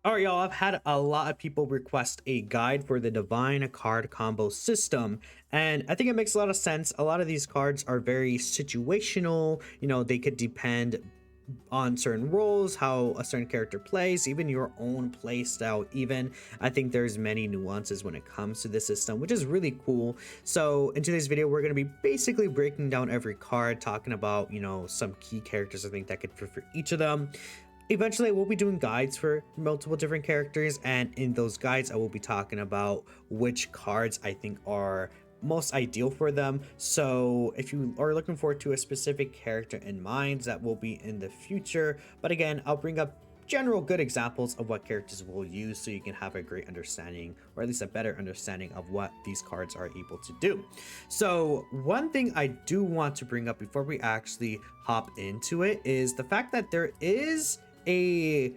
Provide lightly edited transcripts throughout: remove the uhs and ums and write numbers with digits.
All right, y'all, I've had a lot of people request a guide for the Divine card combo system, and I think it makes a lot of sense. A lot of these cards are very situational. They could depend on certain roles, how a certain character plays, even your own play style. Even I think there's many nuances when it comes to this system, which is really cool. So in today's video, we're going to be basically breaking down every card, talking about some key characters I think that could fit for each of them. Eventually, we'll be doing guides for multiple different characters, and in those guides, I will be talking about which cards I think are most ideal for them. So if you are looking forward to a specific character in mind, that will be in the future. But again, I'll bring up general good examples of what characters we'll use so you can have a great understanding, or at least a better understanding of what these cards are able to do. So one thing I do want to bring up before we actually hop into it is the fact that there is a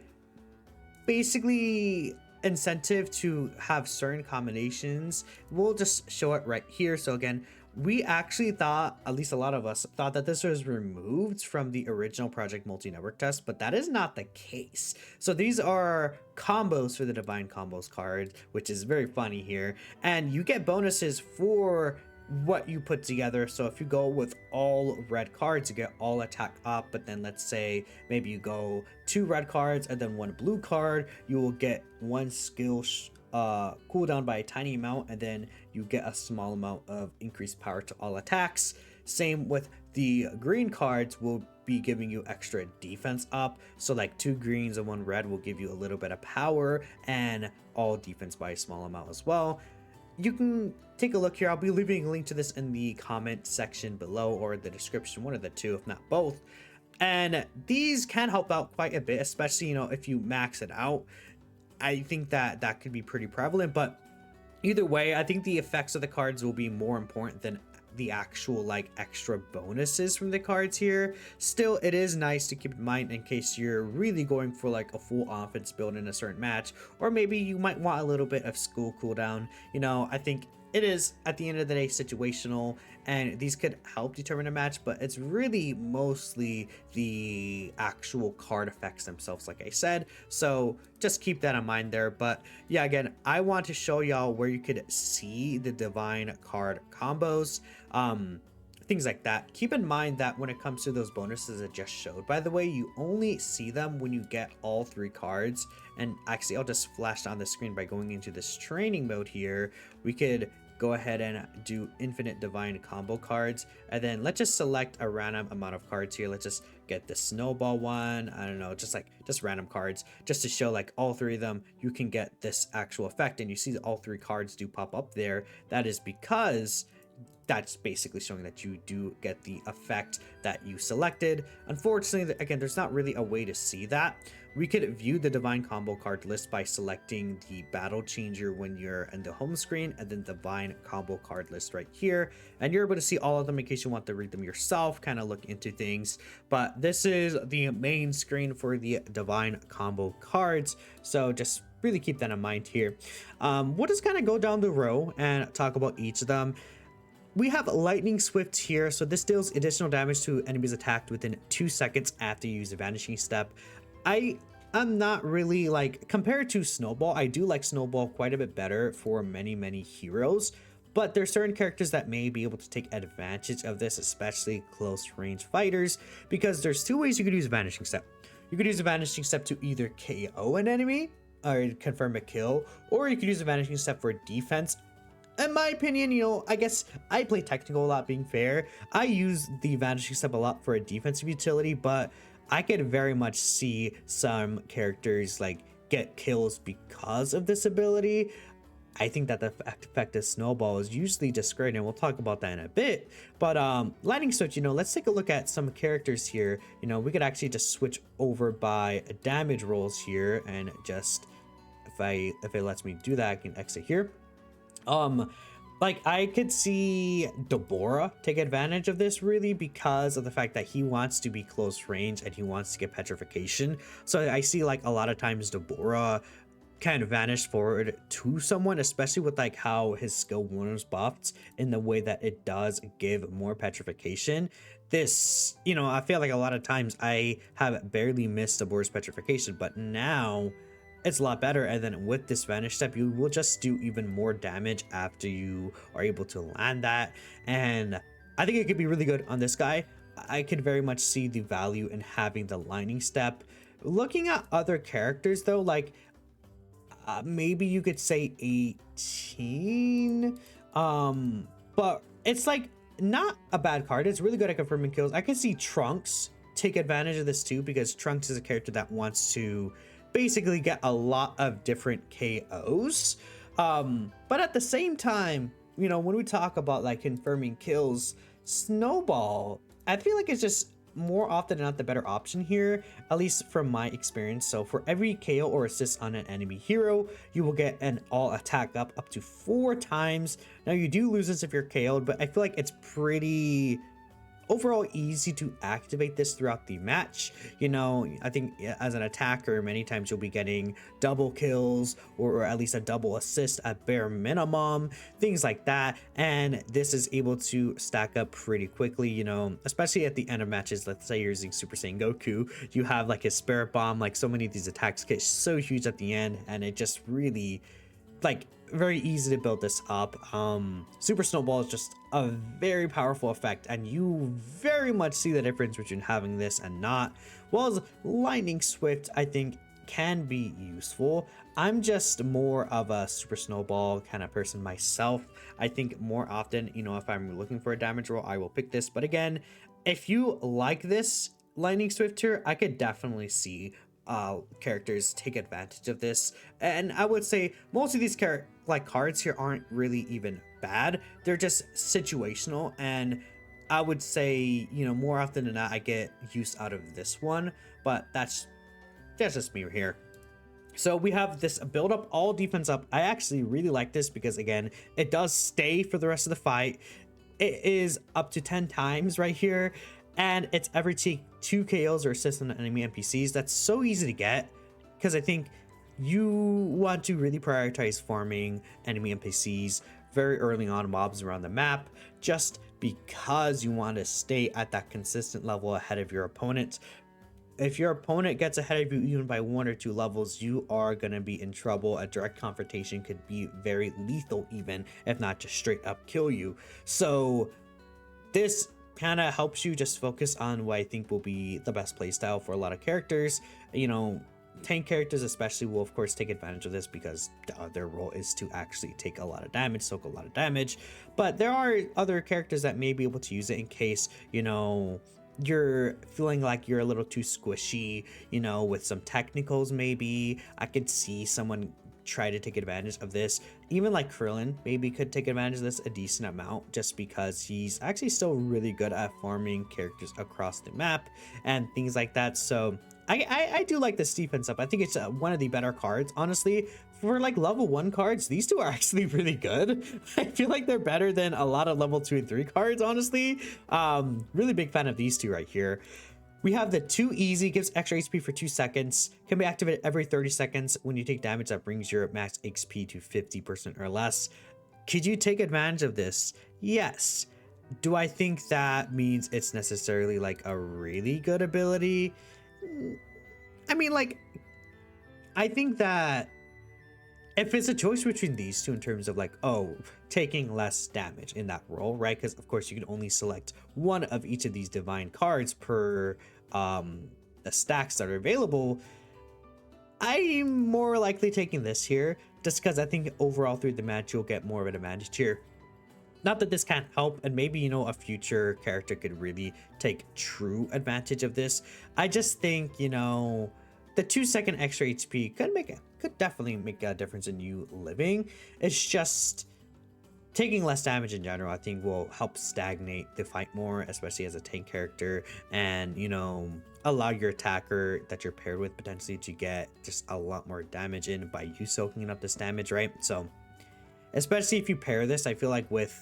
basically incentive to have certain combinations. We'll just show it right here. So again, we actually thought, at least a lot of us thought, that this was removed from the original Project Multi-Network test, but that is not the case. So these are combos for the Divine Combos card, which is very funny here, and you get bonuses for what you put together. So if you go with all red cards, you get all attack up, but then let's say maybe you go 2 red cards and then 1 blue card, you will get 1 skill cooldown by a tiny amount, and then you get a small amount of increased power to all attacks. Same with the green cards, will be giving you extra defense up, so like 2 greens and 1 red will give you a little bit of power and all defense by a small amount as well. You can take a look here. I'll be leaving a link to this in the comment section below, or the description, one of the two, if not both. And these can help out quite a bit, especially if you max it out. I think that could be pretty prevalent, but either way, I think the effects of the cards will be more important than the actual like extra bonuses from the cards here. Still, it is nice to keep in mind in case you're really going for like a full offense build in a certain match, or maybe you might want a little bit of school cooldown. I think it is at the end of the day situational, and these could help determine a match, but it's really mostly the actual card effects themselves, like I said. So just keep that in mind there. But yeah, again, I want to show y'all where you could see the Divine card combos, things like that. Keep in mind that when it comes to those bonuses I just showed, by the way, you only see them when you get all 3 cards. And actually, I'll just flash on the screen by going into this training mode here. We could go ahead and do infinite Divine combo cards, and then let's just select a random amount of cards here. Let's just get the snowball one. I don't know, just random cards, just to show like all 3 of them you can get this actual effect. And you see that all 3 cards do pop up there. That is because that's basically showing that you do get the effect that you selected. Unfortunately, again, there's not really a way to see that. We could view the Divine combo card list by selecting the battle changer when you're in the home screen, and then Divine combo card list right here, and you're able to see all of them in case you want to read them yourself, kind of look into things. But this is the main screen for the Divine combo cards, so just really keep that in mind here. We'll just kind of go down the row and talk about each of them. We have Lightning Swift here, so this deals additional damage to enemies attacked within 2 seconds after you use a Vanishing Step. I'm not really like, compared to Snowball, I do like Snowball quite a bit better for many heroes, but there's certain characters that may be able to take advantage of this, especially close range fighters, because there's 2 ways you could use a Vanishing Step. You could use a Vanishing Step to either KO an enemy or confirm a kill, or you could use a Vanishing Step for defense. In my opinion, I guess I play technical a lot, being fair. I use the Vanishing Step a lot for a defensive utility, but I could very much see some characters like get kills because of this ability. I think that the effect of Snowball is usually just great, and we'll talk about that in a bit. But Lightning Switch, let's take a look at some characters here. We could actually just switch over by damage rolls here, and just if it lets me do that, I can exit here. Like I could see Deborah take advantage of this, really, because of the fact that he wants to be close range and he wants to get petrification. So I see like a lot of times Deborah kind of vanish forward to someone, especially with like how his skill 1 was buffed in the way that it does give more petrification. This, I feel like a lot of times I have barely missed Deborah's petrification, but now it's a lot better. And then with this vanish step, you will just do even more damage after you are able to land that. And I think it could be really good on this guy. I could very much see the value in having the lightning step. Looking at other characters though, like maybe you could say 18, but it's like not a bad card. It's really good at confirming kills. I can see Trunks take advantage of this too, because Trunks is a character that wants to basically get a lot of different KOs. But at the same time, you know, when we talk about like confirming kills, Snowball, I feel like it's just more often than not the better option here, at least from my experience. So for every KO or assist on an enemy hero, you will get an all attack up to 4 times. Now you do lose this if you're KO'd, but I feel like it's pretty overall easy to activate this throughout the match. You know, I think as an attacker, many times you'll be getting double kills or at least a double assist at bare minimum, things like that. And this is able to stack up pretty quickly, you know, especially at the end of matches. Let's say you're using Super Saiyan Goku, you have like his Spirit Bomb, like so many of these attacks get so huge at the end, and it just really like very easy to build this up. Super Snowball is just a very powerful effect, and you very much see the difference between having this and not. While Lightning Swift, I think, can be useful. I'm just more of a Super Snowball kind of person myself. I think more often, you know, if I'm looking for a damage roll, I will pick this. But again, if you like this Lightning Swift here, I could definitely see characters take advantage of this. And I would say most of these cards here aren't really even bad. They're just situational, and I would say, you know, more often than not I get use out of this one, but that's just me here. So we have this build up, all defense up. I actually really like this because again, it does stay for the rest of the fight. It is up to 10 times right here, and it's every 2 KOs or assists on enemy NPCs. That's so easy to get because I think you want to really prioritize farming enemy NPCs very early on, mobs around the map, just because you want to stay at that consistent level ahead of your opponent. If your opponent gets ahead of you even by 1 or 2 levels, you are going to be in trouble. A direct confrontation could be very lethal, even if not just straight up kill you. So this kind of helps you just focus on what I think will be the best playstyle for a lot of characters. You know, tank characters especially will of course take advantage of this because their role is to actually take a lot of damage, soak a lot of damage. But there are other characters that may be able to use it in case, you know, you're feeling like you're a little too squishy, you know, with some technicals. Maybe I could see someone try to take advantage of this. Even like Krillin maybe could take advantage of this a decent amount, just because he's actually still really good at farming characters across the map and things like that. So I do like this defense up. I think it's one of the better cards, honestly. For like level 1 cards, these two are actually really good. I feel like they're better than a lot of level 2 and 3 cards, honestly. Really big fan of these two right here. We have the 2 easy, gives extra HP for 2 seconds, can be activated every 30 seconds. When you take damage, that brings your max HP to 50% or less. Could you take advantage of this? Yes. Do I think that means it's necessarily like a really good ability? I mean, like, I think that if it's a choice between these two in terms of like, oh, taking less damage in that role, right? Because of course you can only select one of each of these divine cards per the stacks that are available. I'm more likely taking this here just because I think overall through the match you'll get more of an advantage here. Not that this can't help, and maybe, you know, a future character could really take true advantage of this. I just think, you know, the 2-second extra HP could definitely make a difference in you living. It's just taking less damage in general, I think, will help stagnate the fight more, especially as a tank character, and, you know, allow your attacker that you're paired with potentially to get just a lot more damage in by you soaking up this damage, right? So especially if you pair this, I feel like with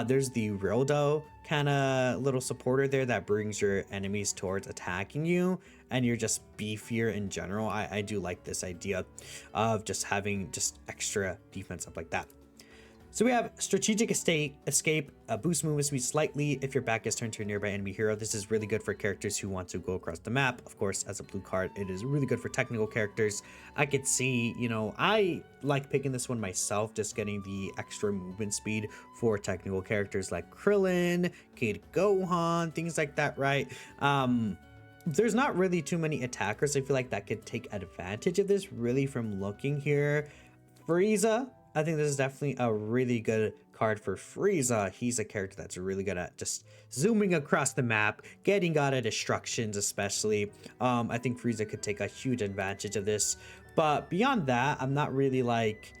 there's the Rildo kind of little supporter there that brings your enemies towards attacking you, and you're just beefier in general. I do like this idea of just having just extra defense up like that. So we have strategic escape, boost movement speed slightly if your back is turned to a nearby enemy hero. This is really good for characters who want to go across the map. Of course, as a blue card, it is really good for technical characters. I could see, you know, I like picking this one myself, just getting the extra movement speed for technical characters like Krillin, Kid Gohan, things like that, right? There's not really too many attackers I feel like that could take advantage of this really from looking here. Frieza, I think this is definitely a really good card for Frieza. He's a character that's really good at just zooming across the map, getting out of destructions especially. I think Frieza could take a huge advantage of this. But beyond that, I'm not really like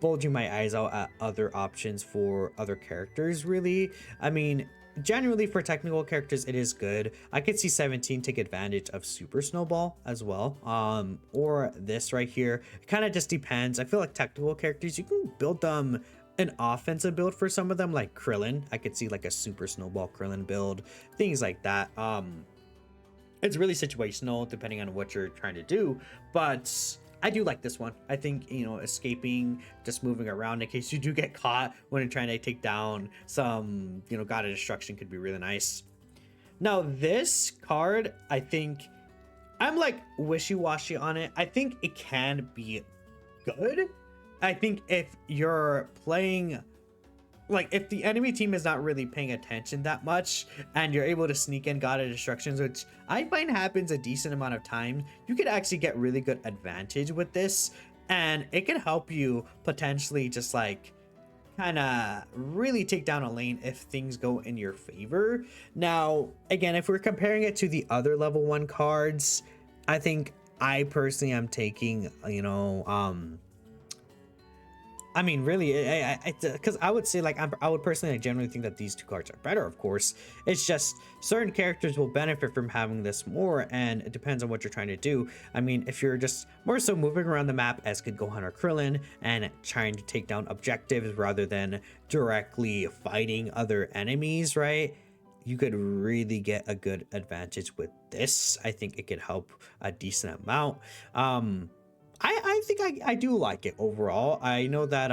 bulging my eyes out at other options for other characters really. I mean, generally for technical characters it is good. I could see 17 take advantage of Super Snowball as well, or this right here. It kind of just depends. I feel like technical characters, you can build them an offensive build for some of them, like Krillin. I could see like a Super Snowball Krillin build, things like that. It's really situational depending on what you're trying to do, but I do like this one. I think, you know, escaping, just moving around in case you do get caught when you're trying to take down some, you know, God of Destruction could be really nice. Now, this card, I think I'm like wishy-washy on it. I think it can be good. I think if you're playing, like, if the enemy team is not really paying attention that much and you're able to sneak in God of Destructions, which I find happens a decent amount of time, you could actually get really good advantage with this, and it can help you potentially just like kind of really take down a lane if things go in your favor. Now, again, if we're comparing it to the other level 1 cards, I think I personally am taking, you know, I mean, really, because I would say, like, I would personally generally think that these two cards are better, of course. It's just certain characters will benefit from having this more, and it depends on what you're trying to do. I mean, if you're just more so moving around the map as Kid Gohan or Krillin and trying to take down objectives rather than directly fighting other enemies, right? You could really get a good advantage with this. I think it could help a decent amount. I think I do like it overall. I know that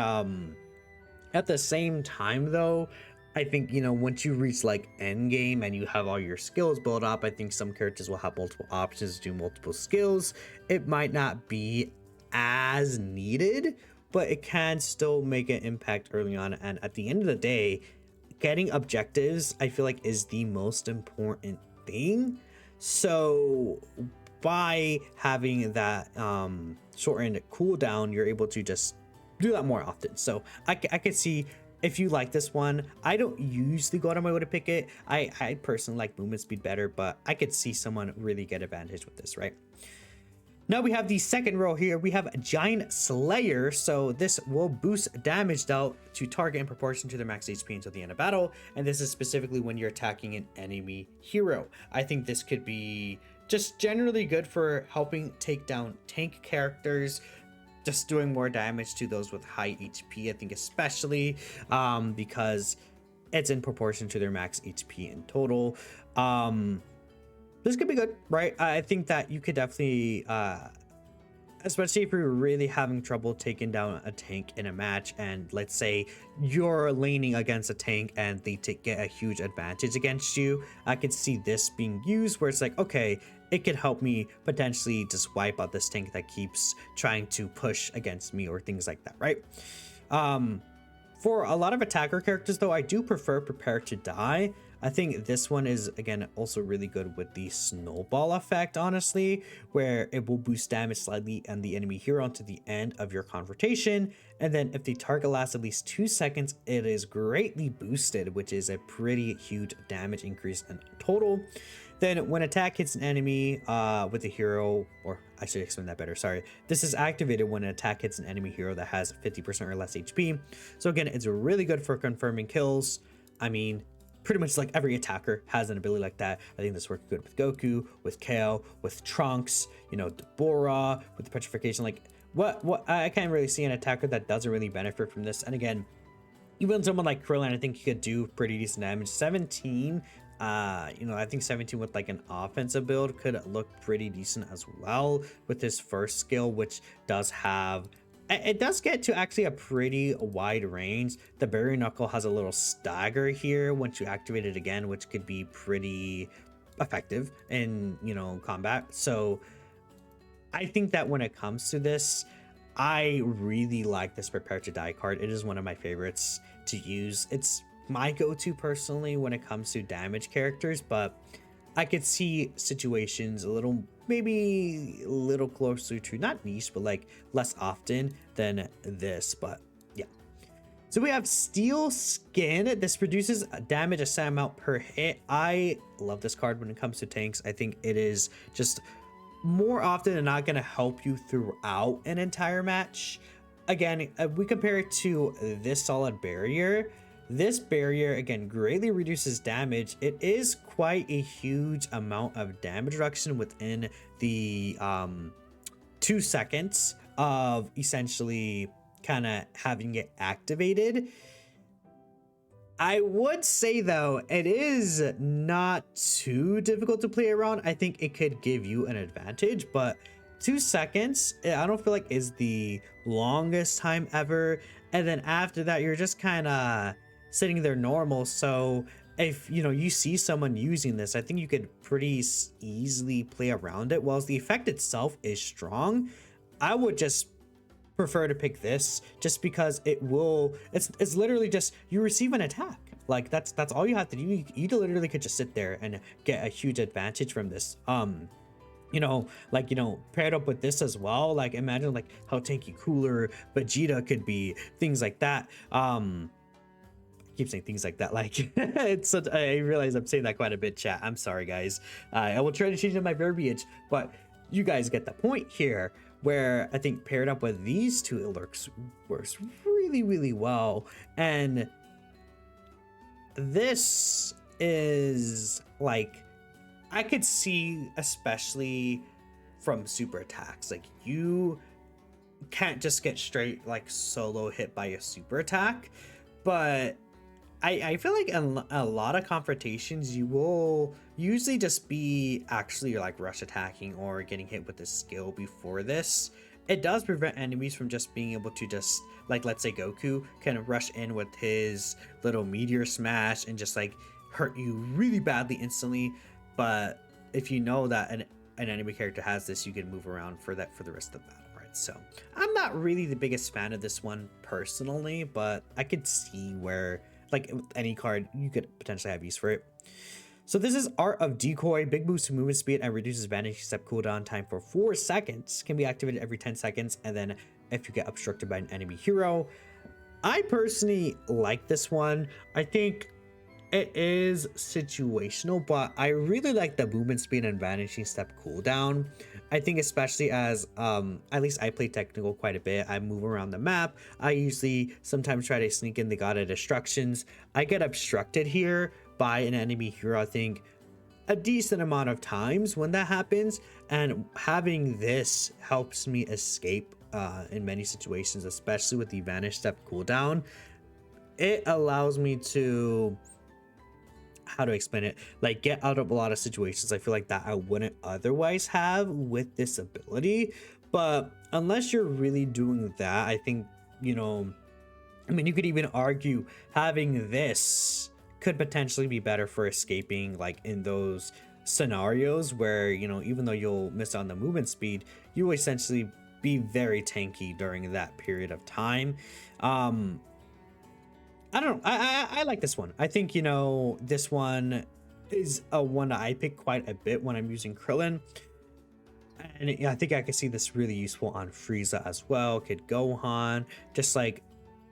at the same time though, I think, you know, once you reach like end game and you have all your skills built up, I think some characters will have multiple options to do multiple skills. It might not be as needed, but it can still make an impact early on. And at the end of the day, getting objectives, I feel like, is the most important thing. So by having that shortened cooldown, you're able to just do that more often. So I could see if you like this one. I don't usually go out of my way to pick it. I personally like movement speed better, but I could see someone really get advantage with this, right? Now we have the second row here. We have Giant Slayer. So this will boost damage dealt to target in proportion to their max HP until the end of battle. And this is specifically when you're attacking an enemy hero. I think this could be just generally good for helping take down tank characters, just doing more damage to those with high HP. I think especially because it's in proportion to their max HP in total. This could be good, right? I think that you could definitely, especially if you're really having trouble taking down a tank in a match, and let's say you're laning against a tank and they get a huge advantage against you, I could see this being used where it's like, okay, it could help me potentially just wipe out this tank that keeps trying to push against me or things like that, right? For a lot of attacker characters though, I do prefer Prepare to Die. I think this one is, again, also really good with the snowball effect, honestly, where it will boost damage slightly and the enemy hero until the end of your confrontation. And then if the target lasts at least 2 seconds, it is greatly boosted, which is a pretty huge damage increase in total. Then when attack hits an enemy with a hero, or I should explain that better, sorry. This is activated when an attack hits an enemy hero that has 50% or less HP. So again, it's really good for confirming kills. I mean, pretty much like every attacker has an ability like that. I think this works good with Goku, with Kale, with Trunks, you know, Deborah, with the petrification. Like, what I can't really see an attacker that doesn't really benefit from this. And again, even someone like Krillin, I think he could do pretty decent damage. 17, you know, I think 17 with like an offensive build could look pretty decent as well with his first skill, which does have It does get to actually a pretty wide range. The Barrier Knuckle has a little stagger here once you activate it again, which could be pretty effective in, combat. So I think that when it comes to this, I really like this Prepare to Die card. It is one of my favorites to use. It's my go-to personally when it comes to damage characters, but I could see situations a little, maybe a little closer to not niche, but like less often than this. But yeah. So we have Steel Skin. This produces damage a set amount per hit. I love this card when it comes to tanks. I think it is just more often than not going to help you throughout an entire match. Again, we compare it to this solid barrier. This barrier, again, greatly reduces damage. It is quite a huge amount of damage reduction within the 2 seconds of essentially kind of having it activated. I would say, though, it is not too difficult to play around. I think it could give you an advantage, but 2 seconds, I don't feel like is the longest time ever. And then after that, you're just kind of sitting there normal. So if you see someone using this, I think you could pretty easily play around it. Whilst the effect itself is strong, I would just prefer to pick this just because it's literally just you receive an attack. Like that's all you have to do. You literally could just sit there and get a huge advantage from this. Paired up with this as well, like imagine like how tanky cooler Vegeta could be, things like that. Keep saying things like that, like I realize I'm saying that quite a bit, chat. I'm sorry, guys. I will try to change my verbiage, but you guys get the point here, where I think paired up with these two, it works really, really well. And this is like, I could see, especially from super attacks, like you can't just get straight like solo hit by a super attack, but I feel like in a lot of confrontations you will usually just be actually like rush attacking or getting hit with a skill before this. It does prevent enemies from just being able to just, like, let's say Goku can rush in with his little meteor smash and just like hurt you really badly instantly. But if you know that an enemy character has this, you can move around for the rest of the battle, right? So I'm not really the biggest fan of this one personally, but I could see where, like with any card, you could potentially have use for it. So this is Art of Decoy. Big boost to movement speed and reduces vanishing step cooldown time for 4 seconds. Can be activated every 10 seconds. And then if you get obstructed by an enemy hero. I personally like this one. I think it is situational, but I really like the movement speed and vanishing step cooldown. I think especially as at least I play technical quite a bit. I move around the map. I usually sometimes try to sneak in the God of Destructions. I get obstructed here by an enemy hero, I think, a decent amount of times when that happens, and having this helps me escape in many situations, especially with the vanish step cooldown. It allows me to, how to explain it, like get out of a lot of situations I feel like that I wouldn't otherwise have with this ability. But unless you're really doing that, I think, you could even argue having this could potentially be better for escaping, like in those scenarios where, even though you'll miss on the movement speed, you will essentially be very tanky during that period of time. I don't know. I like this one. I think, this one is a one that I pick quite a bit when I'm using Krillin. And I think I could see this really useful on Frieza as well. Kid Gohan. Just like,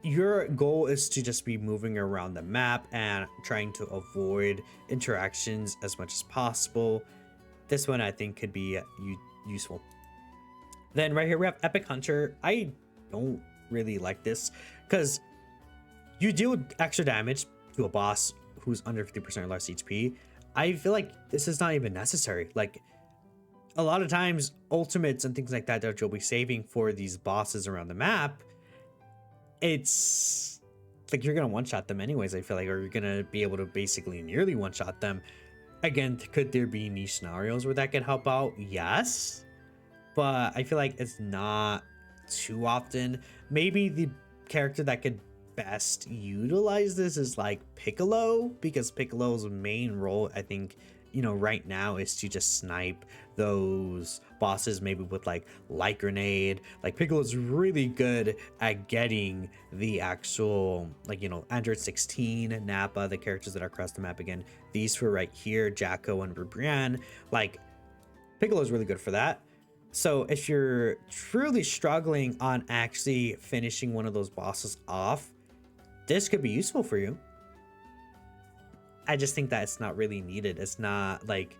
your goal is to just be moving around the map and trying to avoid interactions as much as possible. This one I think could be useful. Then right here we have Epic Hunter. I don't really like this because you deal extra damage to a boss who's under 50% or less HP. I feel like this is not even necessary. Like, a lot of times ultimates and things like that you'll be saving for these bosses around the map, it's like you're gonna one-shot them anyways, I feel like, or you're gonna be able to basically nearly one-shot them. Again, could there be niche scenarios where that could help out? Yes, but I feel like it's not too often. Maybe the character that could best utilize this is like Piccolo, because Piccolo's main role, I think, right now is to just snipe those bosses, maybe with like light grenade. Like Piccolo's really good at getting the actual, like, Android 16, Nappa, the characters that are across the map. Again, these two right here, Jacko and Brienne, like Piccolo's really good for that. So if you're truly struggling on actually finishing one of those bosses off, this could be useful for you. I just think that it's not really needed. It's not like,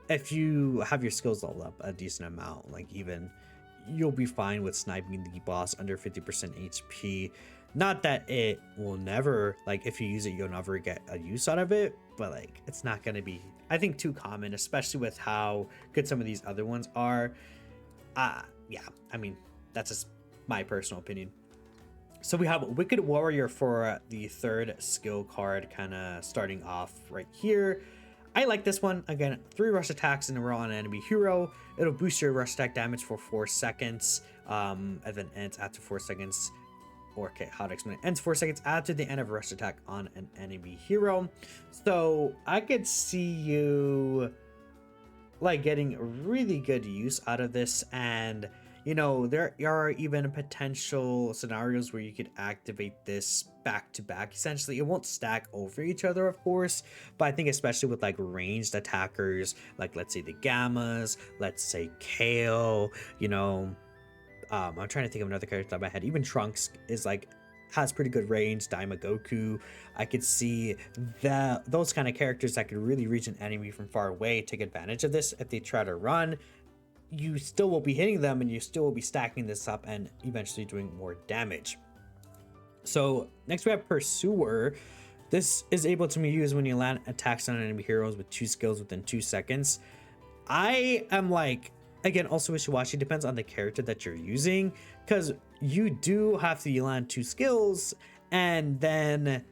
if you have your skills leveled up a decent amount, like even you'll be fine with sniping the boss under 50% HP. Not that it will never, like, if you use it, you'll never get a use out of it, but like, it's not going to be, I think, too common, especially with how good some of these other ones are. Yeah, I mean, that's just my personal opinion. So we have Wicked Warrior for the third skill card, kind of starting off right here. I like this one. Again, 3 rush attacks in a row on an enemy hero. It'll boost your rush attack damage for 4 seconds, and then ends after 4 seconds. Or, okay, how to explain it. Ends 4 seconds after the end of a rush attack on an enemy hero. So I could see you like getting really good use out of this, and there are even potential scenarios where you could activate this back to back. Essentially, it won't stack over each other, of course, but I think especially with like ranged attackers, like let's say the Gammas, let's say Kale, I'm trying to think of another character in my head. Even Trunks is like, has pretty good range. Daima Goku, I could see that those kind of characters that could really reach an enemy from far away take advantage of this. If they try to run, you still will be hitting them, and you still will be stacking this up and eventually doing more damage. So next we have Pursuer. This is able to be used when you land attacks on enemy heroes with 2 skills within 2 seconds. I am like, again, also wishy-washy, depends on the character that you're using, because you do have to land 2 skills, and then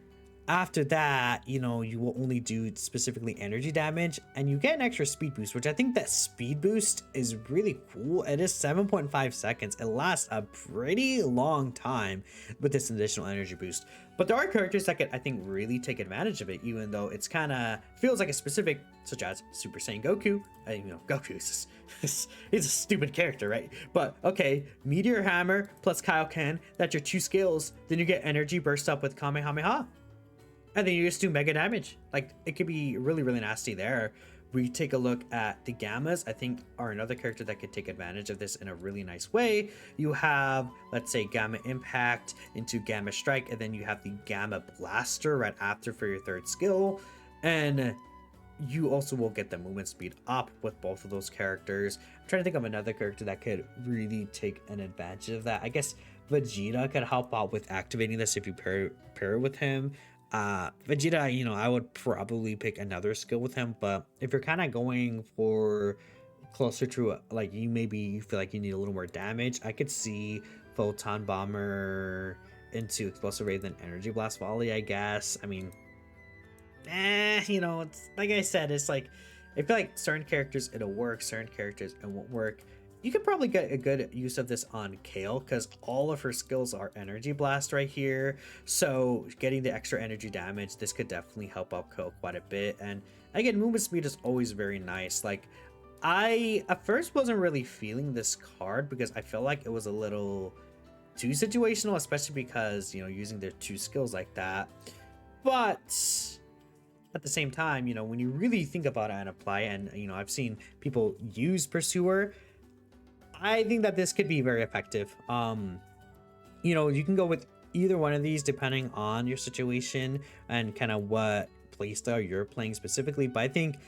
after that, you will only do specifically energy damage, and you get an extra speed boost, which I think that speed boost is really cool. It is 7.5 seconds. It lasts a pretty long time with this additional energy boost. But there are characters that can, I think, really take advantage of it, even though it's kind of feels like a specific, such as Super Saiyan Goku. Goku is just, he's a stupid character, right? But okay, Meteor Hammer plus Kaioken, that's your 2 skills. Then you get energy burst up with Kamehameha. And then you just do mega damage. Like, it could be really, really nasty there. We take a look at the Gammas, I think, are another character that could take advantage of this in a really nice way. You have, let's say, Gamma Impact into Gamma Strike, and then you have the Gamma Blaster right after for your 3rd skill. And you also will get the movement speed up with both of those characters. I'm trying to think of another character that could really take an advantage of that. I guess Vegeta could help out with activating this if you pair it with him. Vegeta, I would probably pick another skill with him, but if you're kind of going for closer to like, you feel like you need a little more damage, I could see Photon Bomber into Explosive Ray, then Energy Blast Volley, I guess. I mean, it's like I said, it's like, I feel like certain characters it'll work, certain characters it won't work. You could probably get a good use of this on Kale, because all of her skills are Energy Blast right here. So getting the extra energy damage, this could definitely help out Kale quite a bit. And again, movement speed is always very nice. Like, I at first wasn't really feeling this card because I felt like it was a little too situational, especially because, using their 2 skills like that. But at the same time, when you really think about it and apply it, and, I've seen people use Pursuer, I think that this could be very effective. You can go with either one of these depending on your situation and kind of what playstyle you're playing specifically. But I think,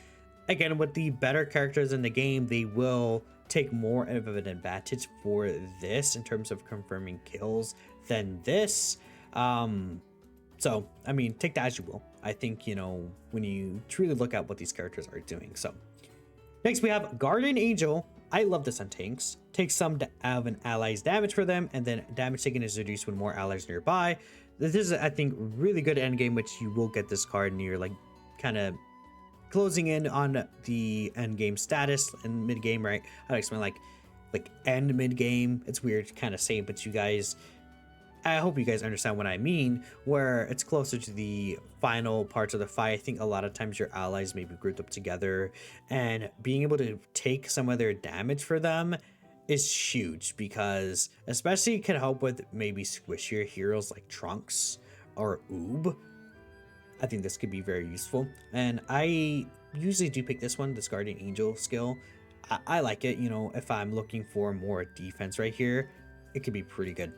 again, with the better characters in the game, they will take more of an advantage for this in terms of confirming kills than this. So, I mean, take that as you will. I think, when you truly look at what these characters are doing. So, next we have Guardian Angel. I love this on tanks. Take some of an ally's damage for them, and then damage taken is reduced when more allies nearby. This is, I think, really good endgame, which you will get this card near, like, kind of closing in on the endgame status and mid-game, right? How to explain, like, like end mid game. It's weird to kind of say, but I hope you guys understand what I mean, where it's closer to the final parts of the fight. I think a lot of times your allies may be grouped up together, and being able to take some of their damage for them is huge, because especially it can help with maybe squishier heroes like Trunks or Oob. I think this could be very useful, and I usually do pick this one, this Guardian Angel skill. I like it, you know, if I'm looking for more defense right here, it could be pretty good.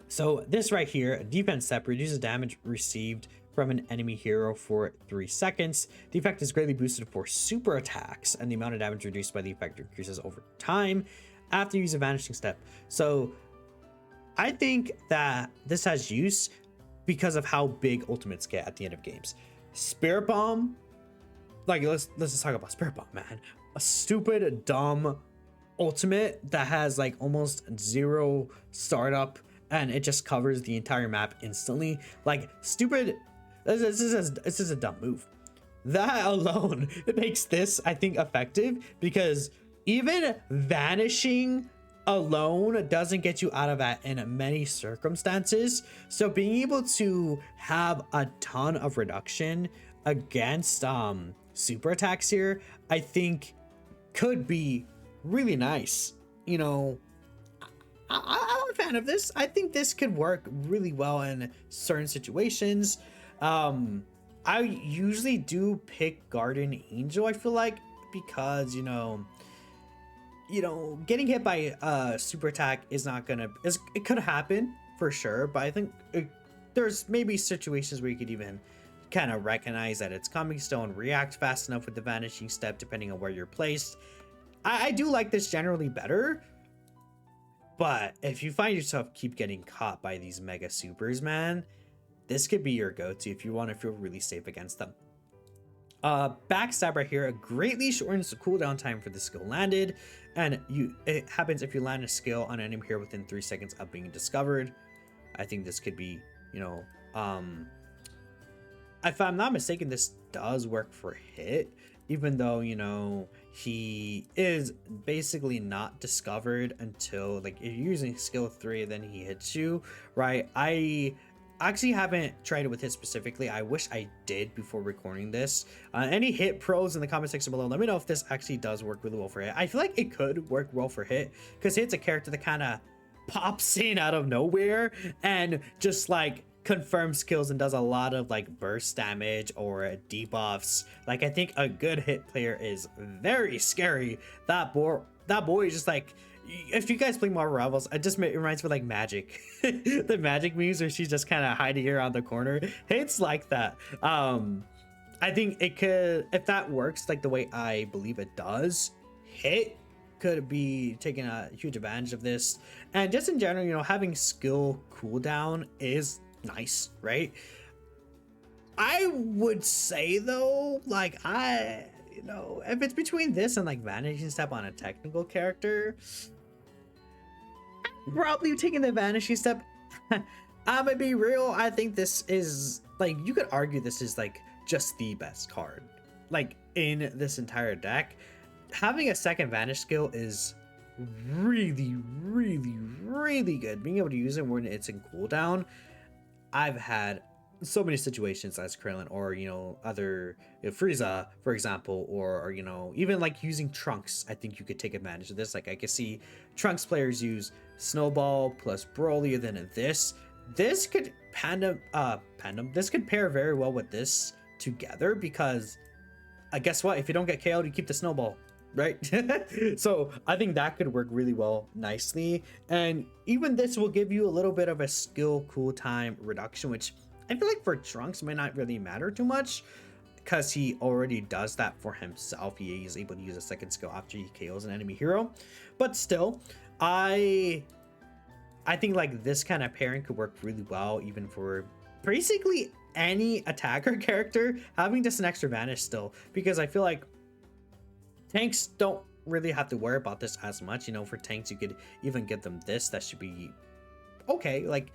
So this right here, a defense step, reduces damage received from an enemy hero for 3 seconds. The effect is greatly boosted for super attacks, and the amount of damage reduced by the effect increases over time after you use a vanishing step. So I think that this has use because of how big ultimates get at the end of games. Spirit Bomb, like let's just talk about Spirit Bomb, man. A stupid, dumb ultimate that has like almost 0 startup, and it just covers the entire map instantly. Like, stupid. This is a dumb move. That alone, it makes this, I think, effective, because even vanishing alone doesn't get you out of that in many circumstances. So being able to have a ton of reduction against super attacks here, I think could be really nice. You know, I'm a fan of this. I think this could work really well in certain situations. I usually do pick Guardian Angel, I feel like, because, you know, getting hit by a super attack is not gonna, it could happen for sure, but I think there's maybe situations where you could even kind of recognize that it's coming still and react fast enough with the vanishing step, depending on where you're placed. I do like this generally better, but if you find yourself keep getting caught by these mega supers, man, this could be your go-to if you want to feel really safe against them. Backstab right here greatly shortens the cooldown time for the skill landed, and it happens if you land a skill on an enemy here within 3 seconds of being discovered. I think this could be, you know, if I'm not mistaken, this does work for hit, even though, you know, he is basically not discovered until, like, if you're using skill 3 then he hits you, right? I actually haven't tried it with hit specifically. I wish I did before recording this. Any hit pros in the comment section below, let me know if this actually does work really well for hit. I feel like it could work well for hit, because hit's a character that kind of pops in out of nowhere and just like confirms kills and does a lot of like burst damage or debuffs. Like, I think a good hit player is very scary. That boy is just like, if you guys play Marvel Rivals, it reminds me of like Magic. The Magic memes where she's just kind of hiding around the corner. It's like that. I think it could, if that works like the way I believe it does, hit could be taking a huge advantage of this. And just in general, you know, having skill cooldown is nice, right? I would say though, like, you know, if it's between this and like vanishing step on a technical character, I'm probably taking the vanishing step. I'm gonna be real, I think this is, like, you could argue this is like just the best card like in this entire deck. Having a second vanish skill is really good. Being able to use it when it's in cooldown, I've had so many situations as Krillin, or, you know, other, you know, Frieza, for example, or, you know, even like using Trunks. I think you could take advantage of this. Like, I could see Trunks players use Snowball plus Broly, then this could this could pair very well with this together, because guess what, if you don't get KO'd, you keep the Snowball, right? So I think that could work really well nicely, and even this will give you a little bit of a skill cool time reduction, which I feel like for Trunks might not really matter too much, because he already does that for himself. He is able to use a second skill after he KOs an enemy hero. But still, I think like this kind of pairing could work really well even for basically any attacker character, having just an extra vanish still, because I feel like tanks don't really have to worry about this as much. You know, for tanks, you could even get them this. That should be okay. Like,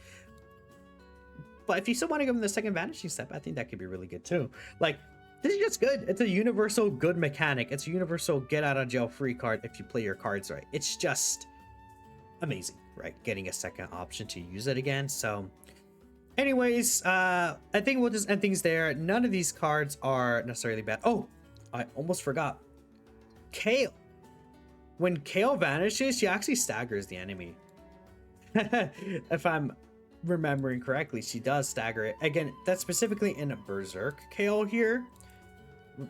but if you still want to give them the second vanishing step, I think that could be really good too. Like, This is just good. It's a universal good mechanic. It's a universal get out of jail free card if you play your cards right. It's just amazing, right? Getting a second option to use it again. So anyways, I think we'll just end things there. None of these cards are necessarily bad. Oh, I almost forgot. Kale. When Kale vanishes, she actually staggers the enemy. If I'm remembering correctly, she does stagger it. Again, that's specifically in a Berserk Kale here.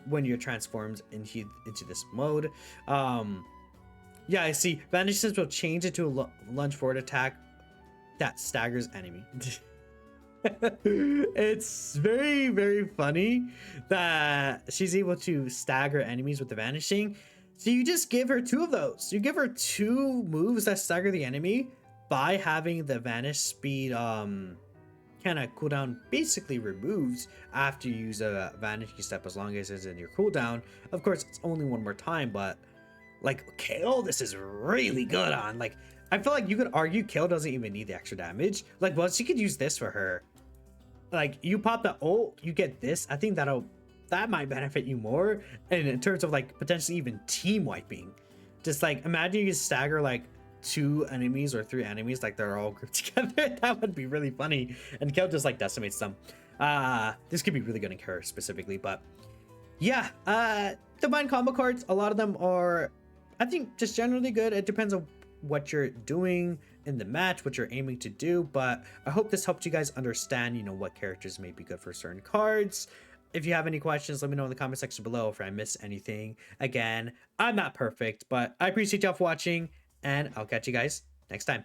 When you're transformed into this mode. Yeah, I see. Vanishes will change it to a lunge forward attack that staggers enemy. It's very, very funny that she's able to stagger enemies with the vanishing. So you just give her two of those. You give her two moves that stagger the enemy by having the vanish speed kind of cooldown basically removed after you use a vanishing step, as long as it's in your cooldown. Of course, it's only one more time, but like Kale, this is really good on. Like, I feel like you could argue Kale doesn't even need the extra damage. Like, well, she could use this for her. Like, you pop the ult, you get this. I think that might benefit you more. And in terms of like potentially even team wiping, just like imagine you stagger like 2 enemies or 3 enemies, like they're all grouped together. That would be really funny. And Kale just like decimates them. This could be really good in Kara specifically, but yeah, divine combo cards, a lot of them are, I think, just generally good. It depends on what you're doing in the match, what you're aiming to do, but I hope this helped you guys understand, you know, what characters may be good for certain cards. If you have any questions, let me know in the comment section below if I missed anything. Again, I'm not perfect, but I appreciate y'all for watching, and I'll catch you guys next time.